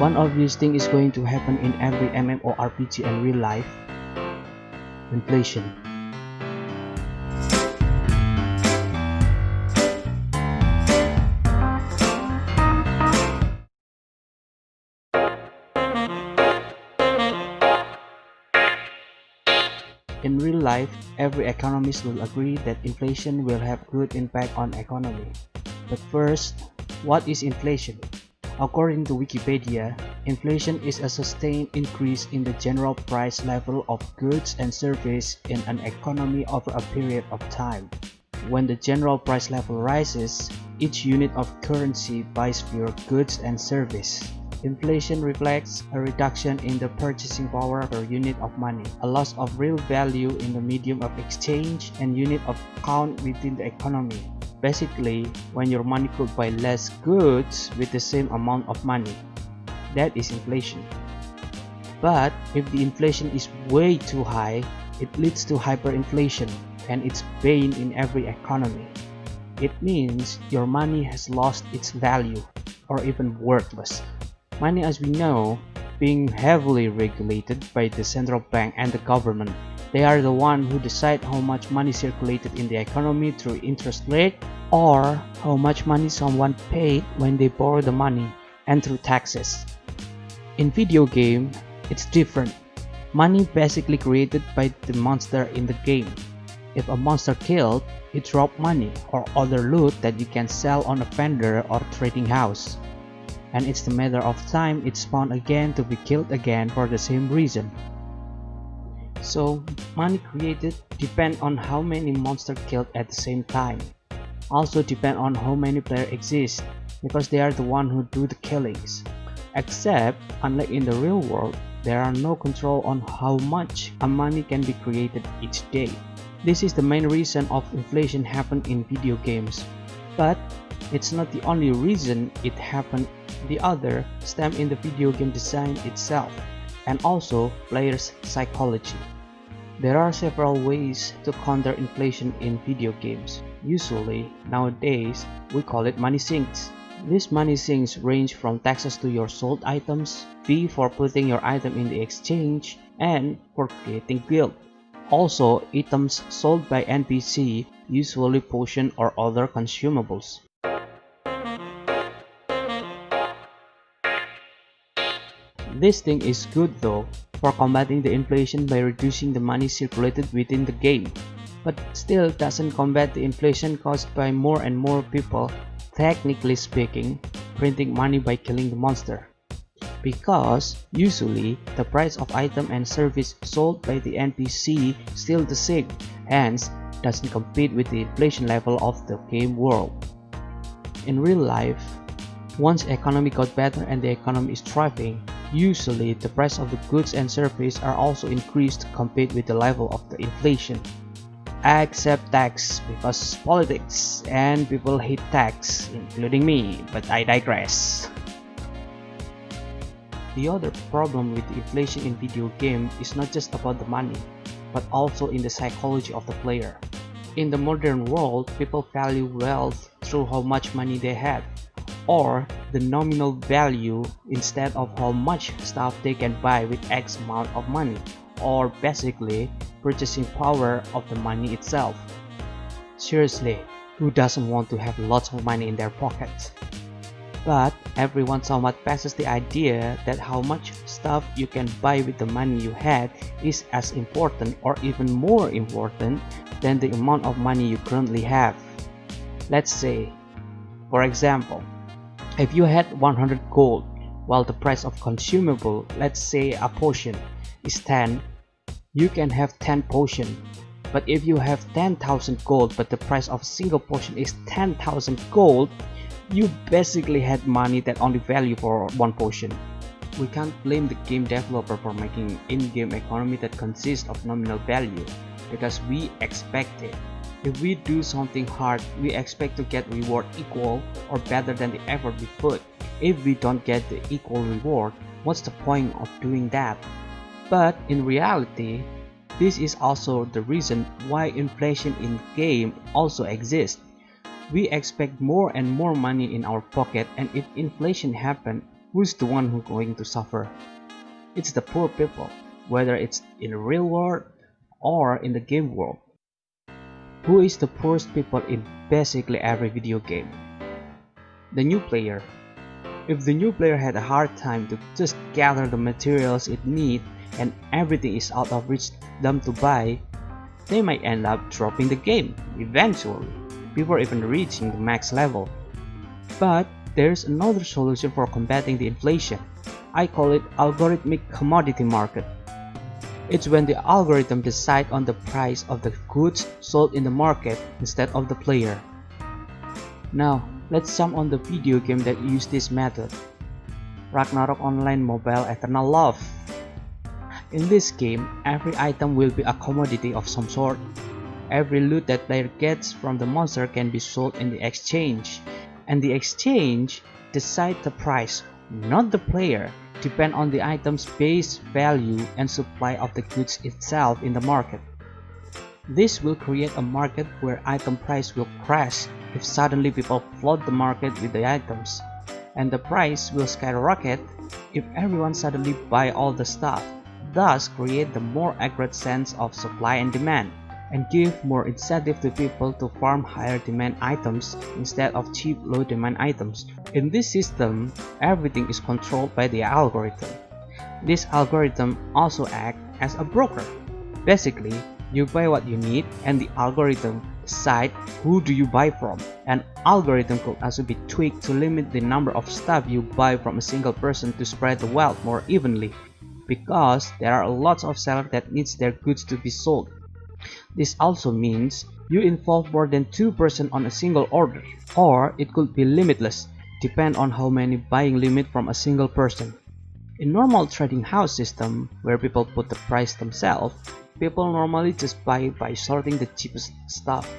One obvious thing is going to happen in every MMORPG and real life: inflation. In real life, every economist will agree that inflation will have good impact on economy. But first, what is inflation? According to Wikipedia, inflation is a sustained increase in the general price level of goods and services in an economy over a period of time. When the general price level rises, each unit of currency buys fewer goods and services. Inflation reflects a reduction in the purchasing power per unit of money, a loss of real value in the medium of exchange and unit of count within the economy. Basically, when your money could buy less goods with the same amount of money. That is inflation. But if the inflation is way too high, it leads to hyperinflation, and it's bane in every economy. It means your money has lost its value, or even worthless. Money, as we know, being heavily regulated by the central bank and the government. They are the one who decide how much money circulated in the economy through interest rate, or how much money someone paid when they borrow the money, and through taxes. In video game, it's different. Money basically created by the monster in the game. If a monster killed, it drop money or other loot that you can sell on a vendor or trading house. And it's the matter of time it spawned again to be killed again for the same reason. So, money created depend on how many monsters killed at the same time. Also depend on how many players exist, because they are the one who do the killings. Except, unlike in the real world, there are no control on how much a money can be created each day. This is the main reason of inflation happen in video games. But it's not the only reason it happened. The other stem in the video game design itself, and also players' psychology. There are several ways to counter inflation in video games. Usually, nowadays, we call it money sinks. These money sinks range from taxes to your sold items, fee for putting your item in the exchange, and for creating guild. Also, items sold by NPC, usually potion or other consumables. This thing is good though, for combating the inflation by reducing the money circulated within the game, but still doesn't combat the inflation caused by more and more people, technically speaking, printing money by killing the monster. Because usually the price of item and service sold by the NPC still the same, hence doesn't compete with the inflation level of the game world. In real life, once economy got better and the economy is thriving, usually the price of the goods and services are also increased to compete with the level of the inflation. Except tax, because politics and people hate tax, including me, but I digress. The other problem with the inflation in video game is not just about the money, but also in the psychology of the player. In the modern world, people value wealth through how much money they have, or the nominal value instead of how much stuff they can buy with X amount of money, or basically purchasing power of the money itself. Seriously, who doesn't want to have lots of money in their pockets? But everyone somewhat passes the idea that how much stuff you can buy with the money you had is as important or even more important than the amount of money you currently have. Let's say, for example, if you had 100 gold, while the price of consumable, let's say a potion, is 10, you can have 10 potion. But if you have 10,000 gold but the price of a single potion is 10,000 gold, you basically had money that only value for one potion. We can't blame the game developer for making in-game economy that consists of nominal value, because we expect it. If we do something hard, we expect to get reward equal or better than the effort we put. If we don't get the equal reward, what's the point of doing that? But in reality, this is also the reason why inflation in game also exists. We expect more and more money in our pocket, and if inflation happens, who's the one who's going to suffer? It's the poor people, whether it's in the real world or in the game world. Who is the poorest people in basically every video game? The new player. If the new player had a hard time to just gather the materials it needs and everything is out of reach them to buy, they might end up dropping the game eventually, before even reaching the max level. But there's another solution for combating the inflation. I call it algorithmic commodity market. It's when the algorithm decides on the price of the goods sold in the market instead of the player. Now, let's jump on the video game that use this method. Ragnarok Online Mobile Eternal Love. In this game, every item will be a commodity of some sort. Every loot that player gets from the monster can be sold in the exchange, and the exchange decides the price, not the player, depend on the item's base value and supply of the goods itself in the market. This will create a market where item price will crash if suddenly people flood the market with the items, and the price will skyrocket if everyone suddenly buy all the stuff, thus create the more accurate sense of supply and demand, and give more incentive to people to farm higher demand items instead of cheap low demand items. In this system, everything is controlled by the algorithm. This algorithm also acts as a broker. Basically, you buy what you need and the algorithm decide who do you buy from. An algorithm could also be tweaked to limit the number of stuff you buy from a single person to spread the wealth more evenly, because there are lots of sellers that needs their goods to be sold. This also means you involve more than 2 persons on a single order, or it could be limitless, depend on how many buying limit from a single person. In normal trading house system, where people put the price themselves, people normally just buy by sorting the cheapest stuff.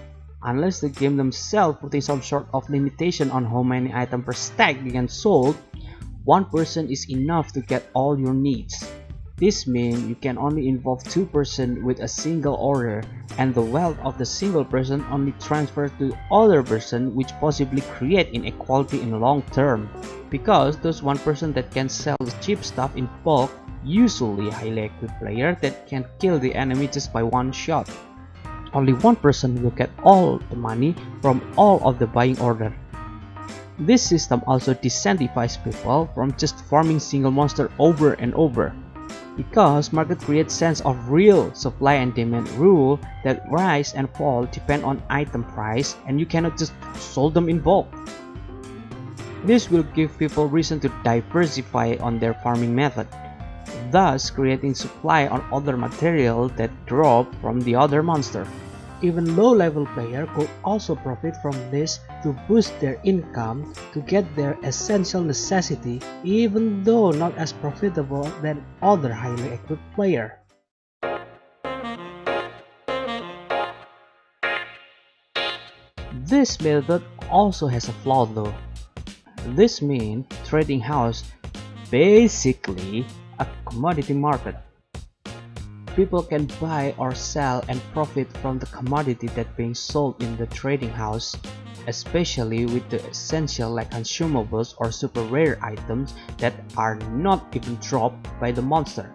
Unless the game themselves putting some sort of limitation on how many items per stack you can sold, one person is enough to get all your needs. This means you can only involve 2 persons with a single order, and the wealth of the single person only transfers to other person, which possibly create inequality in the long term, because those one person that can sell the cheap stuff in bulk usually a highly equipped player that can kill the enemy just by one shot. Only one person will get all the money from all of the buying order. This system also disincentivizes people from just farming single monster over and over, because market creates sense of real supply and demand rule that rise and fall depend on item price, and you cannot just sold them in bulk. This will give people reason to diversify on their farming method, thus creating supply on other material that drop from the other monster. Even low-level player could also profit from this to boost their income to get their essential necessity, even though not as profitable than other highly equipped player. This method also has a flaw though. This means trading house basically a commodity market. People can buy or sell and profit from the commodity that being sold in the trading house, especially with the essential like consumables or super rare items that are not even dropped by the monster.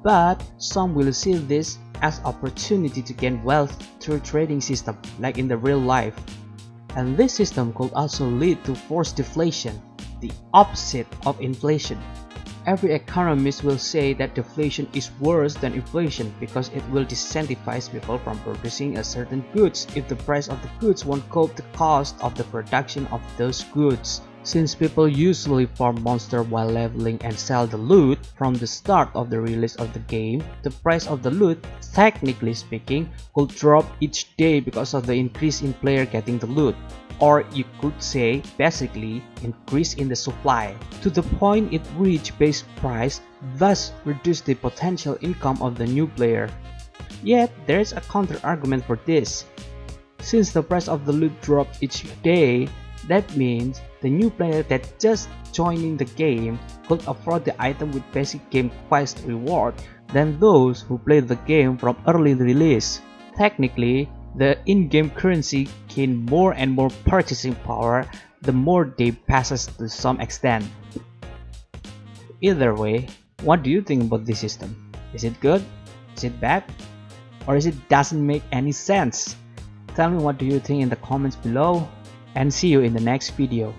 But some will see this as opportunity to gain wealth through trading system like in the real life. And this system could also lead to forced deflation, the opposite of inflation. Every economist will say that deflation is worse than inflation because it will disincentivize people from producing a certain goods if the price of the goods won't cope the cost of the production of those goods. Since people usually farm monster while leveling and sell the loot from the start of the release of the game, the price of the loot, technically speaking, could drop each day because of the increase in player getting the loot. Or you could say, basically, increase in the supply, to the point it reach base price, thus reduce the potential income of the new player. Yet, there is a counter-argument for this. Since the price of the loot drops each day, that means the new player that just joining the game could afford the item with basic game quest reward than those who played the game from early release. Technically, the in-game currency gain more and more purchasing power the more day passes to some extent. Either way, what do you think about this system? Is it good? Is it bad? Or is it doesn't make any sense? Tell me what do you think in the comments below, and see you in the next video.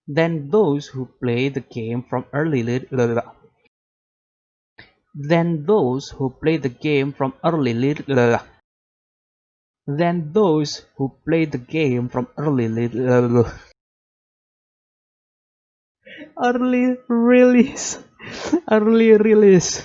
Then those who play the game from then those who play the game from then those who play the game from early release early release